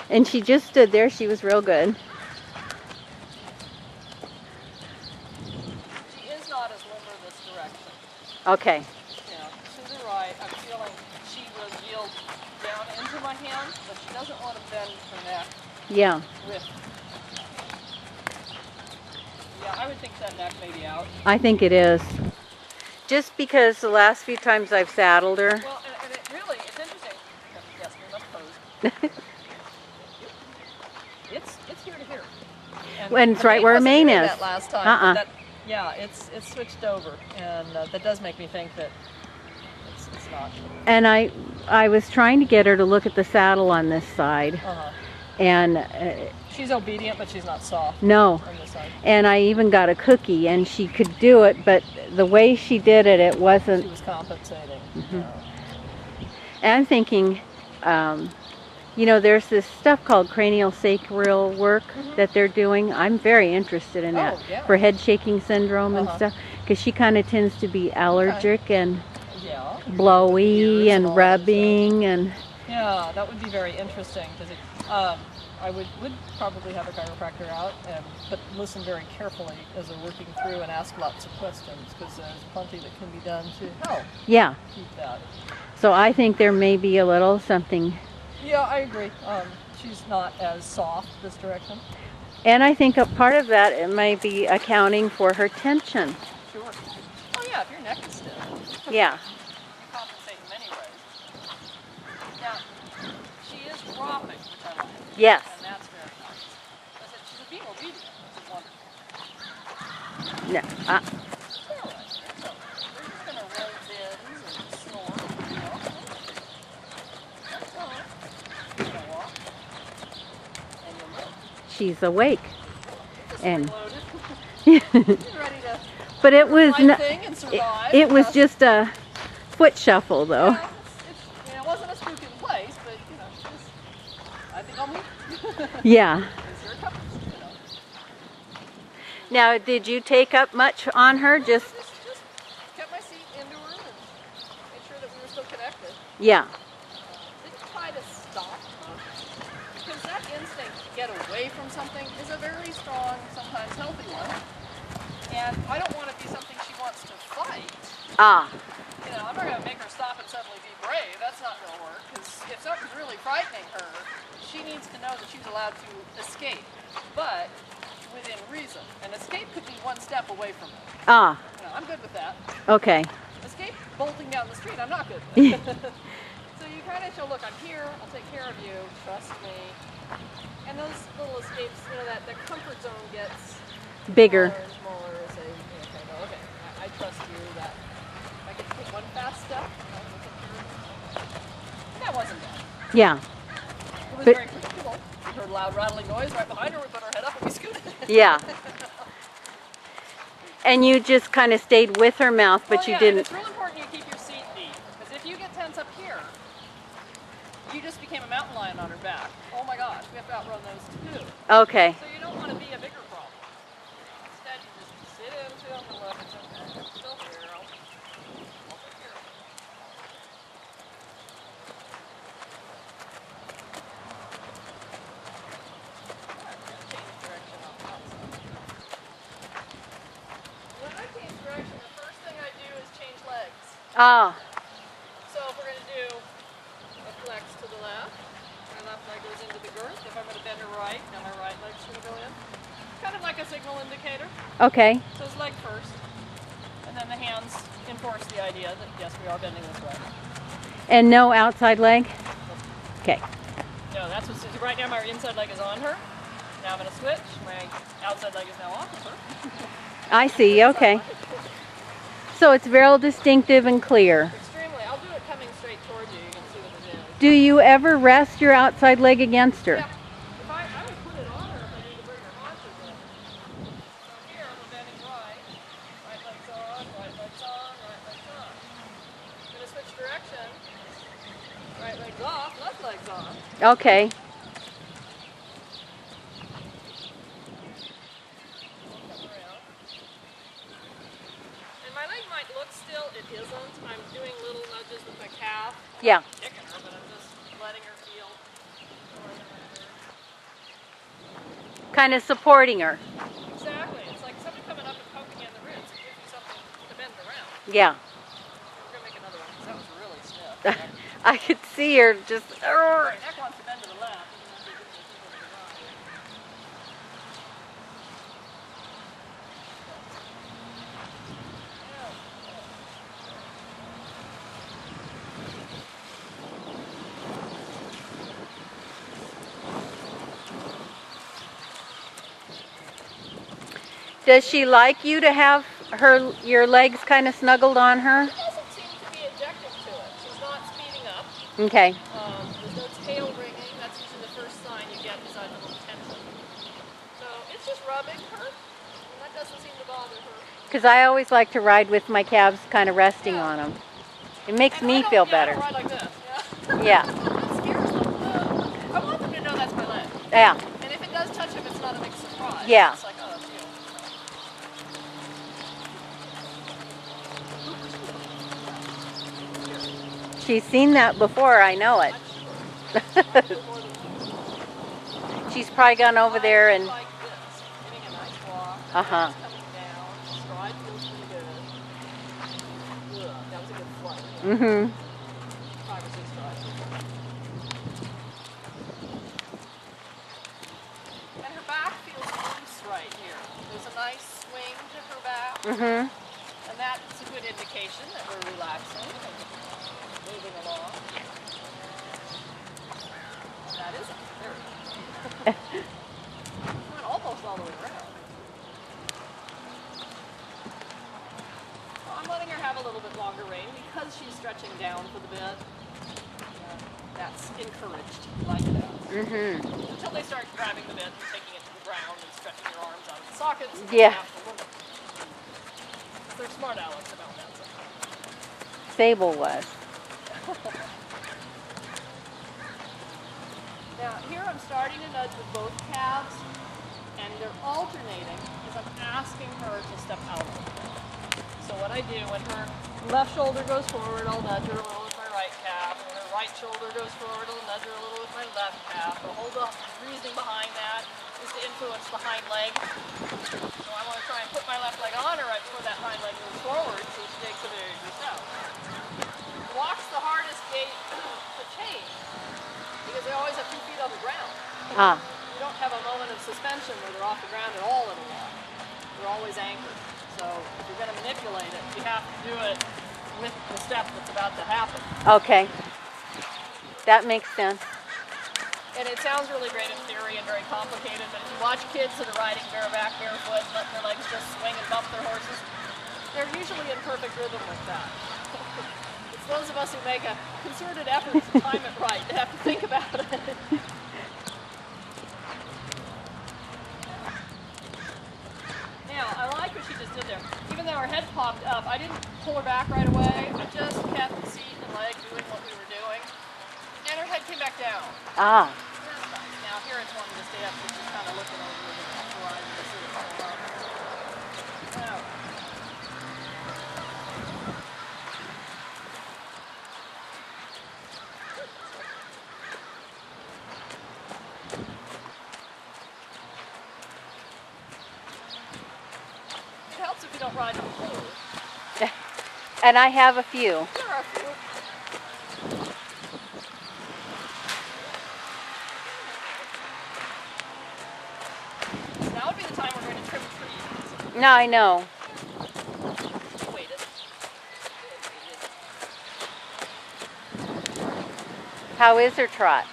And she just stood there. She was real good. She is not as limber this direction. Okay. Yeah, to the right, I'm feeling she will yield down into my hand, but she doesn't want to bend her neck. Yeah. Yeah, I would think that neck may be out. I think it is. Just because the last few times I've saddled her. Well, and it really, it's interesting. Yes, we must pose. It's here to here. And it's right where her mane is. That last time. That, yeah, it's switched over, and that does make me think that it's not. And I was trying to get her to look at the saddle on this side, and she's obedient, but she's not soft. No. On this side. And I even got a cookie, and she could do it, but the way she did it, it wasn't. She was compensating. And I'm thinking, you know, there's this stuff called cranial sacral work that they're doing. I'm very interested in that for head shaking syndrome and stuff, because she kind of tends to be allergic and blowy and rubbing and. Yeah, that would be very interesting, because I would probably have a chiropractor out, but listen very carefully as they're working through and ask lots of questions, because there's plenty that can be done to help keep that. So I think there may be a little something. Yeah, I agree. She's not as soft this direction. And I think a part of that, it might be accounting for her tension. Sure. Oh yeah, if your neck is stiff. Yeah. Compensate in many ways. Now, she is dropping, which I like. Yes. And that's very nice. I said she's being obedient, which is wonderful. No. They're just going to roll bins and snore. Walk. And you'll move. She's awake. And ready to but it was it was just a foot shuffle though. Yeah, it wasn't a spook in place, but you know, I think I'll move. Yeah. Now, did you take up much on her? Just kept my seat into her and made sure that we were still connected. Yeah. Didn't try to stop her, because that instinct to get away from something is a very strong, sometimes healthy one. And I don't want to be something she wants to fight. You know, I'm not going to make her stop and suddenly be brave. That's not going to work, because if something's really frightening her, she needs to know that she's allowed to escape, but within reason. And escape could be one step away from it. You know, I'm good with that. Okay. Escape bolting down the street, I'm not good with it. So you kind of show, look, I'm here, I'll take care of you, trust me. And those little escapes, you know, that comfort zone gets bigger. Smaller and smaller as they, you know, okay, I trust you that I can take one fast step. And that wasn't bad. Yeah. It was very predictable. We heard a loud rattling noise right behind her. We put our head up and we scooted. Yeah. And you just kind of stayed with her mouth, but you didn't. It's real important you keep your seat deep, because if you get tense up here, you just became a mountain lion on her back. Oh my gosh, we have to outrun those too. Okay. So you don't want to be a bigger problem. Instead, you just sit into them and look. It's okay. I'm still here. I'll take care of it. Change direction on the outside. When I change direction, the first thing I do is change legs. So if we're going to do a flex to the left, my left leg goes into the girth. If I'm going to bend her right, now my right leg's going to go in. Kind of like a signal indicator. Okay. So it's leg first, and then the hands enforce the idea that yes, we are bending this way. And no outside leg? Okay. No, that's what's right now. My inside leg is on her. Now I'm going to switch. My outside leg is now off of her. I see. Okay. So it's very distinctive and clear. Extremely. I'll do it coming straight towards you. You can see what it is. Do you ever rest your outside leg against her? Yeah. If I would put it on her if I need to bring her haunches in. So here I'm bending right. Right leg's on, right leg's on, right leg's on. I'm going to switch direction. Right leg's off, left leg's on. Okay. It isn't. I'm doing little nudges with my calf. Yeah. I'm kicking her, but I'm just letting her feel. kind of supporting her. Exactly. It's like somebody coming up and poking you in the ribs and giving you something to bend around. Yeah. We're going to make another one because that was really stiff. I could see her just... Her neck wants to bend to the left. Does she like you to have your legs kind of snuggled on her? She doesn't seem to be objecting to it. She's not speeding up. Okay. There's no tail ringing. That's usually the first sign you get besides a little tension. So it's just rubbing her, and that doesn't seem to bother her. Because I always like to ride with my calves kind of resting on them. It makes me feel better. I don't ride like this. Yeah. That scares them. I want them to know that's my leg. Yeah. And if it does touch them, it's not a big surprise. Yeah. It's like, oh, it's you. She's seen that before, I know it. She's probably gone over there and... Like this, getting a nice walk. Uh-huh. Coming down. Stride feels pretty good. Ugh, that was a good flight. Mm-hmm. 5 or 6 strides. And her back feels loose right here. There's a nice swing to her back. Mm-hmm. And that's a good indication that we're relaxing and moving along. And that isn't. There it is. Went almost all the way around. So I'm letting her have a little bit longer rein because she's stretching down for the bit. That's encouraged like that. Mm-hmm. Until they start grabbing the bit and taking it to the ground and stretching their arms out of the sockets. Yeah. They're smart Alex about that. Sable was. Now here I'm starting to nudge with both calves, and they're alternating because I'm asking her to step out a little bit. So what I do, when her left shoulder goes forward, I'll nudge her a little with my right calf. When her right shoulder goes forward, I'll nudge her a little with my left calf. The whole reasoning behind that is to influence the hind leg. So I want to try and put my left leg on her right before that hind leg moves forward so she takes a very good step. Walk's the hardest gait to change because they always have 2 feet on the ground. Ah. You don't have a moment of suspension where they're off the ground at all in a walk. They're always anchored. So if you're going to manipulate it, you have to do it with the step that's about to happen. Okay. That makes sense. And it sounds really great in theory and very complicated, but if you watch kids that are riding bareback, barefoot, and letting their legs just swing and bump their horses, they're usually in perfect rhythm with that. It's those of us who make a concerted effort to time it right that have to think about it. Now, I like what she just did there. Even though her head popped up, I didn't pull her back right away. I just kept the seat and leg doing what we were doing. And her head came back down. Ah. That's nice. Now here it's wanting to stay up, so she's kind of looking over the horizon to see what's going on. Now, it helps if you don't ride in the pool. And I have a few. There are a few. Now would be the time we're going to trim trees. No, I know. Waited. How is her trot?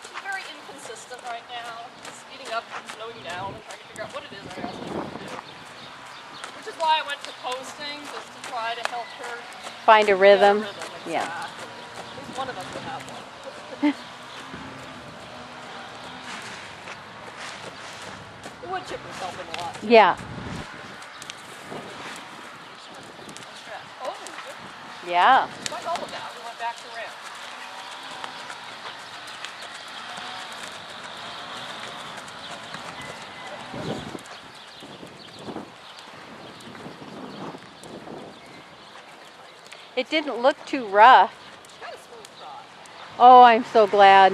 She's very inconsistent right now. Speeding up and slowing down and trying to figure out what it is I'm asking her to do. Which is why I went to posting, just to try to help her Find a rhythm. get a rhythm. Yeah. Exactly. At least one of us would have one. The wood chipper's helping a lot. Yeah. Oh, good. Yeah. Despite all of that, we went back to ramp. It didn't look too rough. She's got a smooth trot. Oh, I'm so glad.